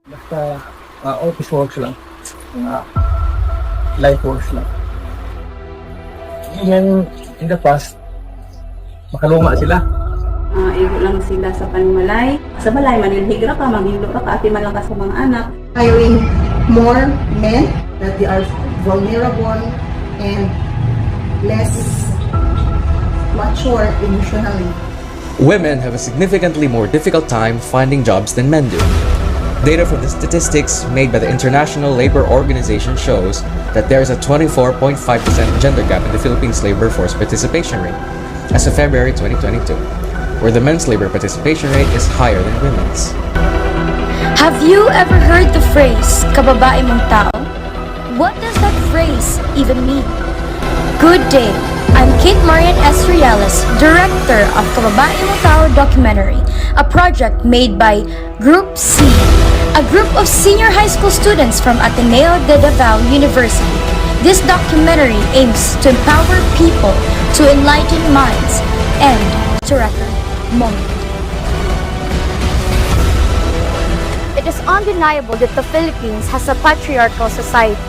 Basta office works lang. Uh, life works lang. Even in the past, makaluma sila. Igo lang sila sa panimalay. Sa balay, manilhigra ka, maghilo ka, ati man lang ka sa mga anak. Hiring more men that they are vulnerable and less mature emotionally. Women have a significantly more difficult time finding jobs than men do. Data from the statistics made by the International Labor Organization shows that there is a 24.5% gender gap in the Philippines labor force participation rate as of February 2022, where the men's labor participation rate is higher than women's. Have you ever heard the phrase, "KABABAE mong tao"? What does that phrase even mean? Good day, I'm Kate Marian S. Reales, Director of KABABAE mong Tao documentary, a project made by Group C, a group of senior high school students from Ateneo de Davao University. This documentary aims to empower people, to enlighten minds, and to record moment. It is undeniable that the Philippines has a patriarchal society.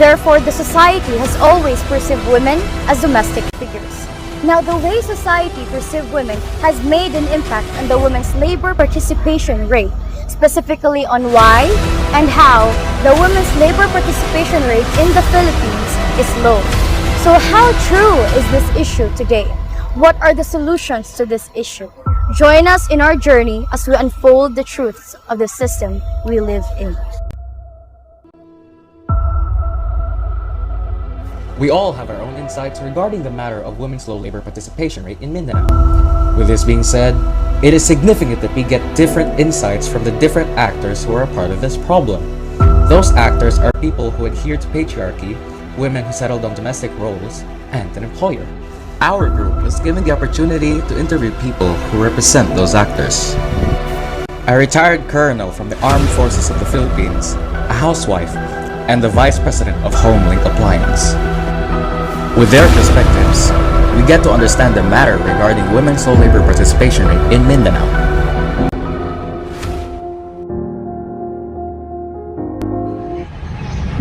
Therefore, the society has always perceived women as domestic figures. Now, the way society perceives women has made an impact on the women's labor participation rate, specifically on why and how the women's labor participation rate in the Philippines is low. So how true is this issue today? What are the solutions to this issue? Join us in our journey as we unfold the truths of the system we live in. We all have our own insights regarding the matter of women's low labor participation rate in Mindanao. With this being said, it is significant that we get different insights from the different actors who are a part of this problem. Those actors are people who adhere to patriarchy, women who settled on domestic roles, and an employer. Our group was given the opportunity to interview people who represent those actors. A retired colonel from the Armed Forces of the Philippines, a housewife, and the Vice President of Homelink Appliance. With their perspectives, we get to understand the matter regarding women's low labor participation rate in Mindanao.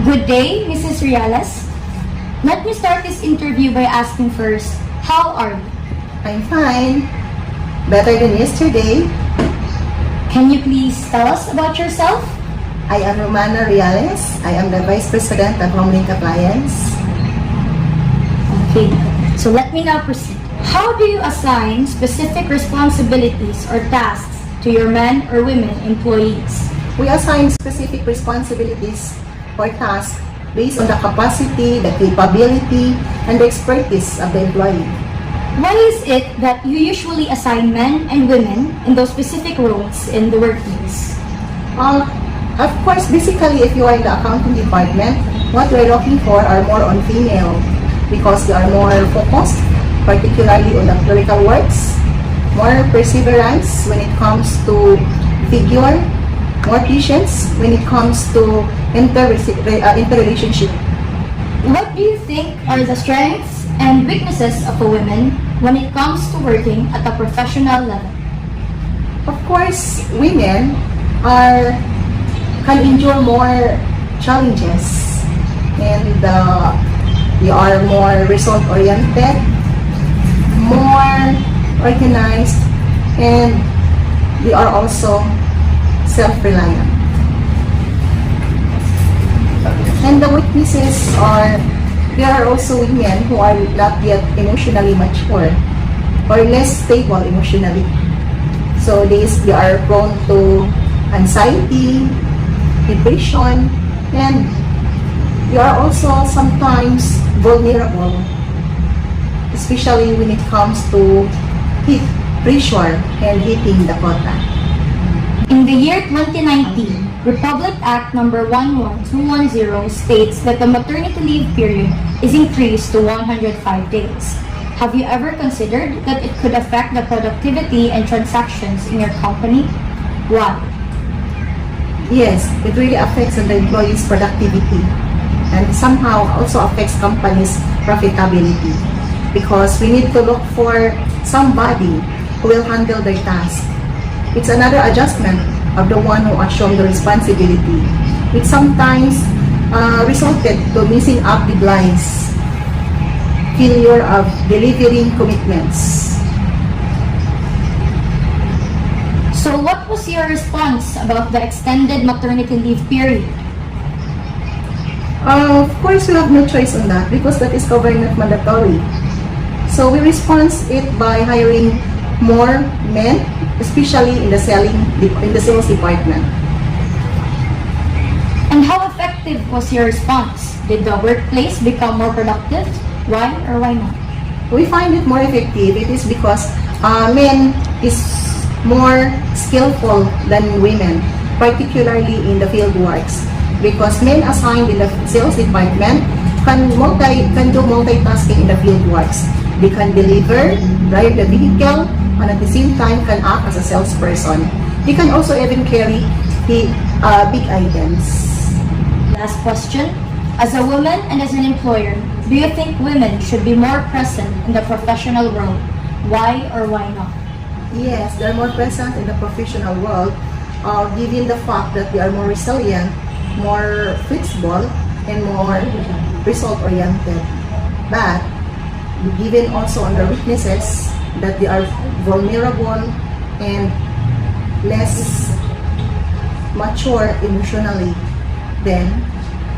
Good day, Mrs. Reales. Let me start this interview by asking first, how are you? I'm fine. Better than yesterday. Can you please tell us about yourself? I am Romana Reales. I am the Vice President of Homelink Appliance. Okay, so let me now proceed. How do you assign specific responsibilities or tasks to your men or women employees? We assign specific responsibilities or tasks based on the capacity, the capability, and the expertise of the employee. Why is it that you usually assign men and women in those specific roles in the workplace? Of course, basically, if you are in the accounting department, what we're looking for are more on female because they are more focused, particularly on the clerical works, more perseverance when it comes to figure, more patience when it comes to interrelationship. What do you think are the strengths and weaknesses of a woman when it comes to working at a professional level? Of course, women can endure more challenges and they are more result-oriented, more organized, and they are also self-reliant. And the weaknesses are, there are also women who are not yet emotionally mature or less stable emotionally. So they are prone to anxiety, depression, and they are also sometimes vulnerable, especially when it comes to heat pressure and hitting the quota. In the year 2019, Republic Act number 11210 states that the maternity leave period is increased to 105 days. Have you ever considered that it could affect the productivity and transactions in your company? Why? Yes, it really affects the employees' productivity and somehow also affects companies' profitability because we need to look for somebody who will handle their task. It's another adjustment of the one who assumed the responsibility, which sometimes resulted to missing up deadlines, failure of delivering commitments. So what was your response about the extended maternity leave period? Of course, we have no choice on that because that is government mandatory. So we respond it by hiring more men, especially in the sales department. And how effective was your response? Did the workplace become more productive? Why or why not? We find it more effective. It is because men is more skillful than women, particularly in the field works. Because men assigned in the sales department can do multitasking in the field works. They can deliver, drive the vehicle, and at the same time can act as a salesperson. They can also even carry the big items. Last question. As a woman and as an employer, do you think women should be more present in the professional world? Why or why not? Yes, they're more present in the professional world, given the fact that they are more resilient, more flexible, and more result-oriented. But given also on their weaknesses, that they are vulnerable and less mature emotionally, then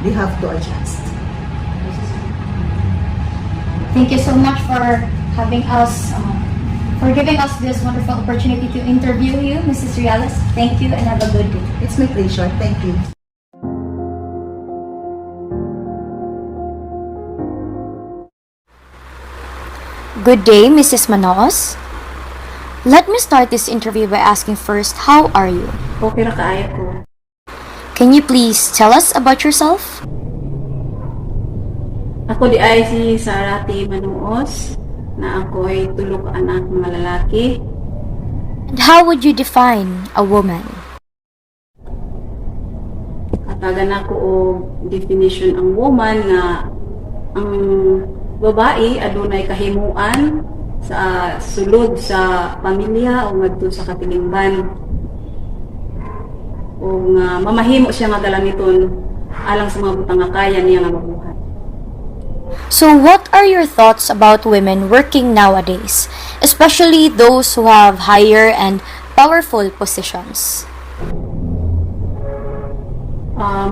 they have to adjust. Thank you so much for having us, for giving us this wonderful opportunity to interview you, Mrs. Reales. Thank you and have a good day. It's my pleasure. Thank you. Good day, Mrs. Manaos. Let me start this interview by asking first, how are you? Okay ra kaayo ko. Can you please tell us about yourself? Ako di ay si Sarah T. Manuos, na ako ay tulo ka anak mga lalaki. And how would you define a woman? Katagan ako og definition ang woman nga ang babae adunay kahimuan sa sulod sa pamilya o ngadto sa katilingban. O nga mamahimo siya nga galamiton alang sa mga butang nga kaya niya nga mabuhat. So what are your thoughts about women working nowadays, especially those who have higher and powerful positions?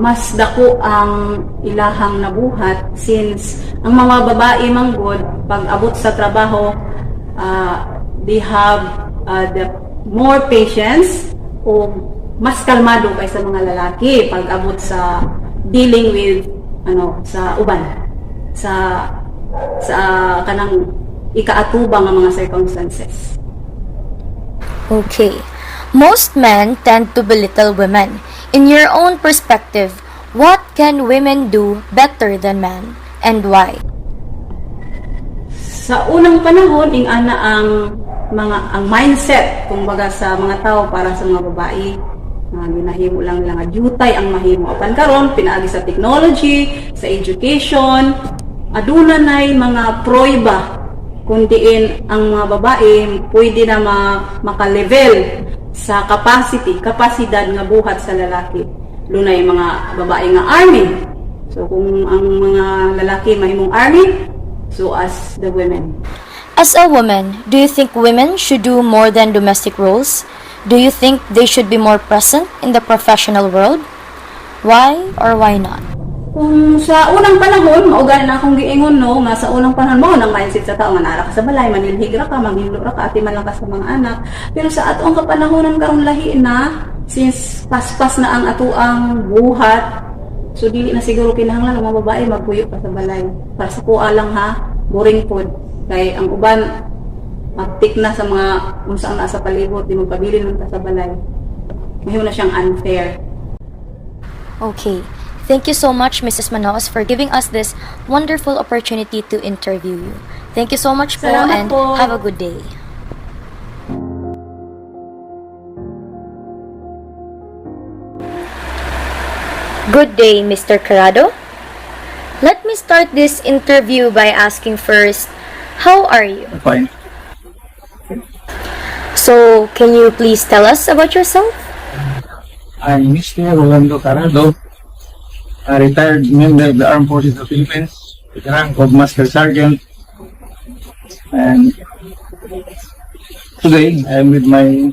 Mas dako ang ilahang nabuhat since ang mga babae manggod pag abot sa trabaho they have the more patience o mas kalmado kaysa mga lalaki pag abot sa dealing with sa uban sa kanang ikaatubang nga mga circumstances. Okay. Most men tend to belittle women. In your own perspective, what can women do better than men and why? Sa unang panahon, ingana ang mindset kumbaga sa mga tao para sa mga babae. Ginahimo lang nga jutay ang mahimo. Apan karon pinaagi sa technology, sa education, aduna nay mga proyba kundiin ang mga babae pwede na maka-level sa kapasidad nga buhat sa lalaki. Lunay mga babae nga army. So kung ang mga lalaki mahimong army, so as the women. As a woman, do you think women should do more than domestic roles? Do you think they should be more present in the professional world? Why or why not? Kung sa unang panahon, maugali na akong giingon no, nga sa unang panahon mo nang mindset sa tao nga nara ka sa balay, manilhig ra ka, manghilo ra ka, ati man lang ka sa mga anak. Pero sa atong kapanahonan karon lahi na, since paspas na ang atuang buhat, so dili na siguro kinahanglan ang mga babae magpuyo pa sa balay. Para sa kuha lang ha, boring pod. Kay ang uban magtik na sa mga unsang nasa palibot, di magpabilin man ka sa balay. Mahiyo na siyang unfair. Okay. Thank you so much, Mrs. Manaos, for giving us this wonderful opportunity to interview you. Thank you so much po Salamat and po. have a good day. Good day, Mr. Carrado. Let me start this interview by asking first, how are you? Fine. So, can you please tell us about yourself? I'm Mr. Rolando Carado, a retired member of the Armed Forces of the Philippines, with the rank of Master Sergeant. And today, I'm with my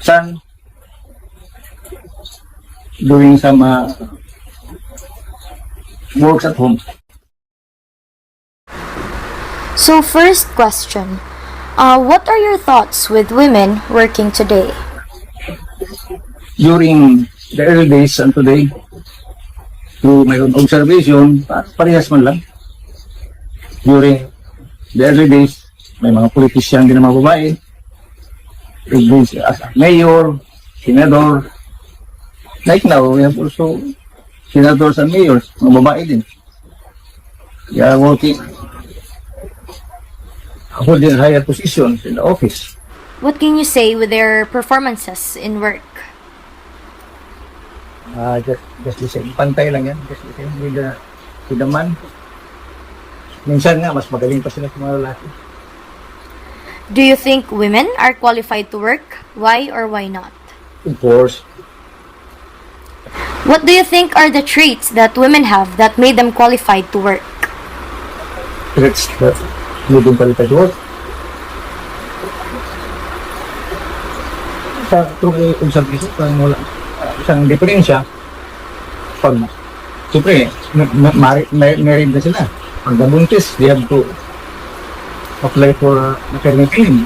son, doing some works at home. So first question, what are your thoughts with women working today? During the early days and today, through my own observation, parehas man lang. During the early days, may mga politician din na mga babae. As a mayor, senador. Like now, we have also senators and mayors, mga babae din. They are working, holding higher positions in the office. What can you say with their performances in work? Just listen. Pantay lang yan. Just listen with the man. Minsan nga, mas magaling pa sila sa mga lalaki. Do you think women are qualified to work? Why or why not? Of course. What do you think are the traits that women have that made them qualified to work? Traits that living qualified work. Sa true observation, parang wala isang diferensya. Pag, siyempre, married na sila. Pag nabuntis, they have to apply for maternity leave.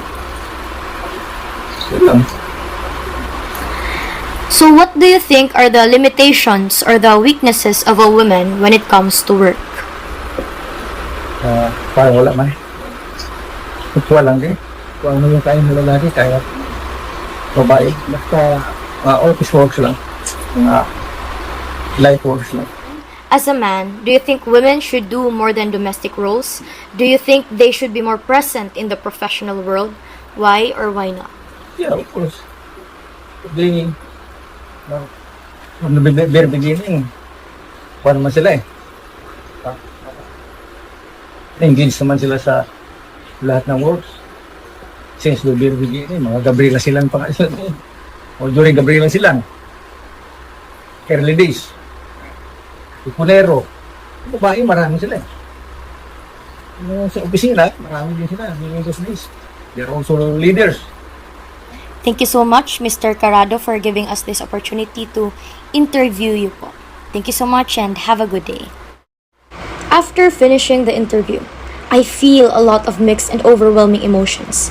So what do you think are the limitations or the weaknesses of a woman when it comes to work? Parang wala man. Kutwa lang din. Kung ano yung kaya ng lalaki, kaya babae. Basta office works lang. Life works lang. As a man, do you think women should do more than domestic roles? Do you think they should be more present in the professional world? Why or why not? Yeah, of course. From the very beginning, paano naman sila engaged naman sila sa lahat ng works. Since the very beginning, mga Gabriela silang pa sila. O during Gabriela silang. Early days. Ipunero. Babae, marami sila. Sa opisina, marami din sila. During those days. They're also leaders. Thank you so much, Mr. Carado, for giving us this opportunity to interview you po. Thank you so much and have a good day. After finishing the interview, I feel a lot of mixed and overwhelming emotions.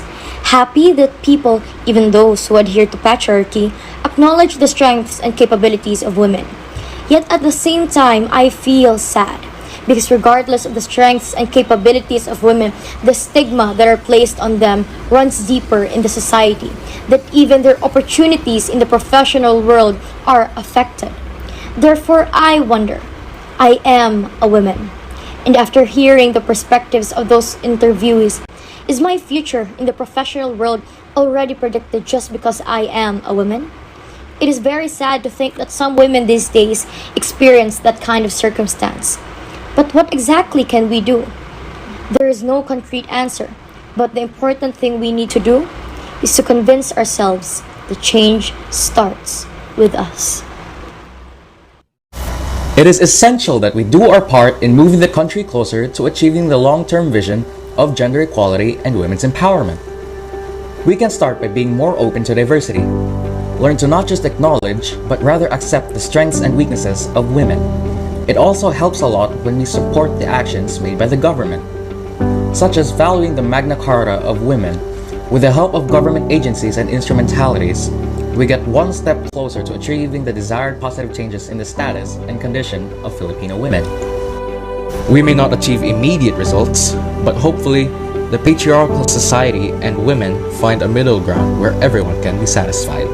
Happy that people, even those who adhere to patriarchy, acknowledge the strengths and capabilities of women. Yet at the same time, I feel sad because regardless of the strengths and capabilities of women, the stigma that are placed on them runs deeper in the society, that even their opportunities in the professional world are affected. Therefore, I wonder, I am a woman. And after hearing the perspectives of those interviewees, is my future in the professional world already predicted just because I am a woman? It is very sad to think that some women these days experience that kind of circumstance. But what exactly can we do? There is no concrete answer, but the important thing we need to do is to convince ourselves the change starts with us. It is essential that we do our part in moving the country closer to achieving the long-term vision of gender equality and women's empowerment. We can start by being more open to diversity. Learn to not just acknowledge, but rather accept the strengths and weaknesses of women. It also helps a lot when we support the actions made by the government, such as valuing the Magna Carta of women. With the help of government agencies and instrumentalities, we get one step closer to achieving the desired positive changes in the status and condition of Filipino women. We may not achieve immediate results, but hopefully, the patriarchal society and women find a middle ground where everyone can be satisfied.